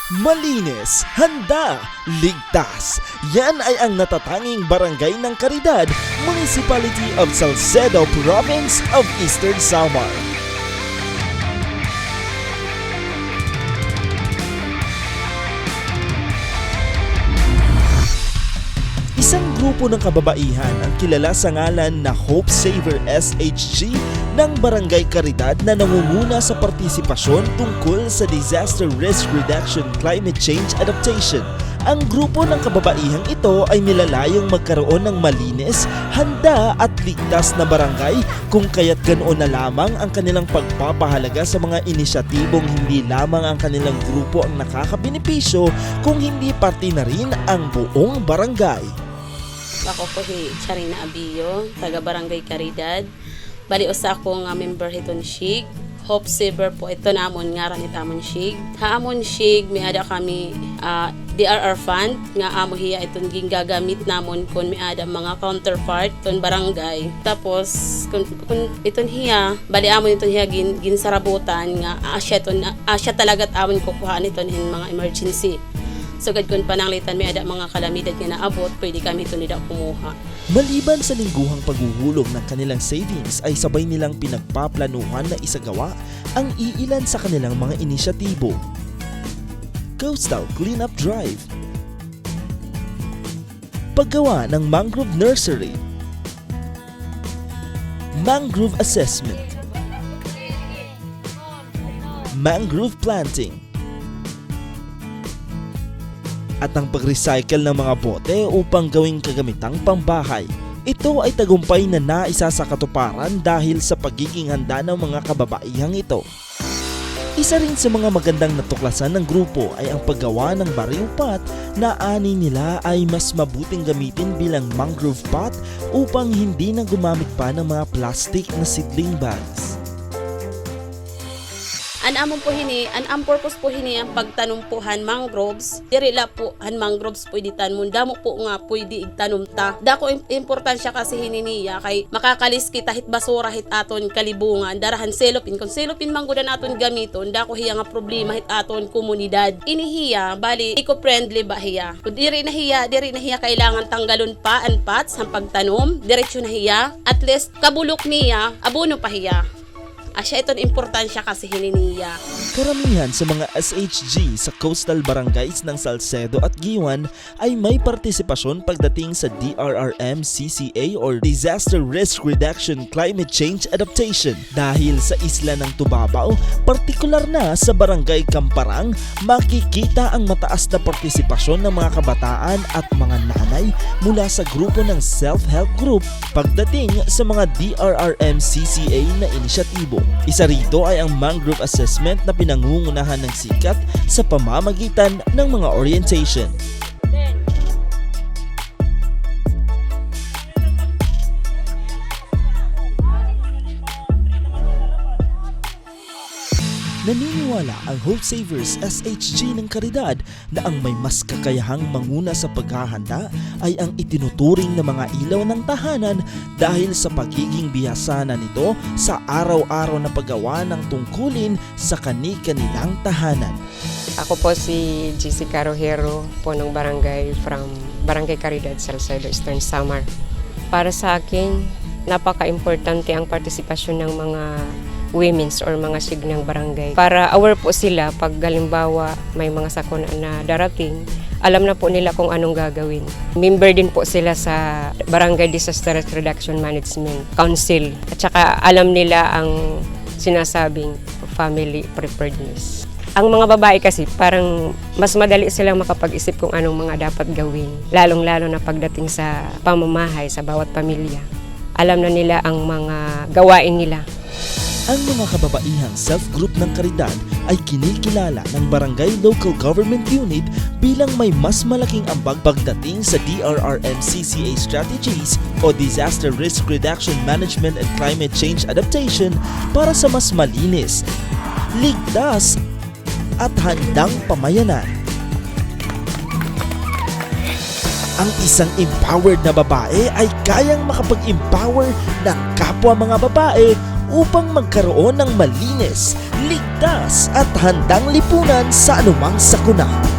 Malinis, handa, ligtas. Yan ay ang natatanging barangay ng Caridad, Municipality of Salcedo, Province of Eastern Samar. Isang grupo ng kababaihan ang kilala sa ngalan na Hope Saver SHG ng Barangay Caridad na nangunguna sa partisipasyon tungkol sa Disaster Risk Reduction Climate Change Adaptation. Ang grupo ng kababaihang ito ay nilalayong magkaroon ng malinis, handa at ligtas na barangay kung kaya't ganoon na lamang ang kanilang pagpapahalaga sa mga inisyatibong hindi lamang ang kanilang grupo ang nakakabenepisyo kung hindi pati na rin ang buong barangay. Ako po si Charina Abillo, taga Barangay Caridad. Bali usa ko nga member hiton SHG. Hope Saver po ito namon nga ranit amon SHG. Haamon SHG miada kami DRR fund nga amo hiya iton gingagamit namon kun miada mga counterpart ton barangay. Tapos kun iton hiya bali amon iton hiya ginsarabutan nga asya talagat amon kukuhaan iton hin mga emergency. So kung pananglitan may ada mga kalamidad nga naabot, pwede kami ito nila kumuha. Maliban sa lingguhang paghuhulog ng kanilang savings ay sabay nilang pinagpaplanuhan na isagawa ang iilan sa kanilang mga inisyatibo. Coastal Cleanup Drive, paggawa ng mangrove nursery, mangrove assessment, mangrove planting, at ang pag-recycle ng mga bote upang gawing kagamitang pambahay. Ito ay tagumpay na naisa sa katuparan dahil sa pagiging handa ng mga kababaihang ito. Isa rin sa mga magandang natuklasan ng grupo ay ang paggawa ng bariw pot na ani nila ay mas mabuting gamitin bilang mangrove pot upang hindi na gumamit pa ng mga plastic na seedling bags. An purpose po hini ang pagtanom po han mangroves. Diri la po han mangroves pwede tanmon. Damo po nga pwede igtanom ta. Dako importansya kasi hininiya kay makakalis kita hit basura hit aton kalibungan. Darahan selopin. Kung selopin manggoda naton gamiton, dako hiya nga problema hit aton komunidad. Inihiya bali eco-friendly ba hiya. Kung diri na hiya kailangan tanggalon pa ang pots ang pagtanom. Diretso na hiya. At least kabulok niya abono pa hiya. Asya iton importansya kasi hininiya. Karamihan sa mga SHG sa coastal barangays ng Salcedo at Giwan ay may partisipasyon pagdating sa DRRM CCA or Disaster Risk Reduction Climate Change Adaptation. Dahil sa isla ng Tubabao, partikular na sa Barangay Kamparang, makikita ang mataas na partisipasyon ng mga kabataan at mga nanay mula sa grupo ng self-help group pagdating sa mga DRRM CCA na inisyatibo. Isa rito ay ang mangrove assessment na pinangungunahan ng sikat sa pamamagitan ng mga orientation. Naniniwala ang Hope Savers SHG ng Caridad na ang may mas kakayahang manguna sa paghahanda ay ang itinuturing na mga ilaw ng tahanan dahil sa pagiging bihasa na nito sa araw-araw na paggawa ng tungkulin sa kani-kanilang tahanan. Ako po si Jessica Rojero po ng barangay from Barangay Caridad, Salcedo, Eastern Samar. Para sa akin, napaka-importante ang partisipasyon ng mga women's or mga signang barangay. Para aware po sila pag halimbawa may mga sakuna na darating, alam na po nila kung anong gagawin. Member din po sila sa Barangay Disaster Risk Reduction Management Council. At saka alam nila ang sinasabing family preparedness. Ang mga babae kasi parang mas madali silang makapag-isip kung anong mga dapat gawin. Lalong-lalo na pagdating sa pamamahay sa bawat pamilya. Alam na nila ang mga gawain nila. Ang mga kababaihang self-group ng Caridad ay kinikilala ng Barangay Local Government Unit bilang may mas malaking ambag pagdating sa DRRM CCA strategies o Disaster Risk Reduction Management and Climate Change Adaptation para sa mas malinis, ligtas at handang pamayanan. Ang isang empowered na babae ay kayang makapag-empower ng kapwa mga babae upang magkaroon ng malinis, ligtas ligtas at handang lipunan sa anumang sakuna.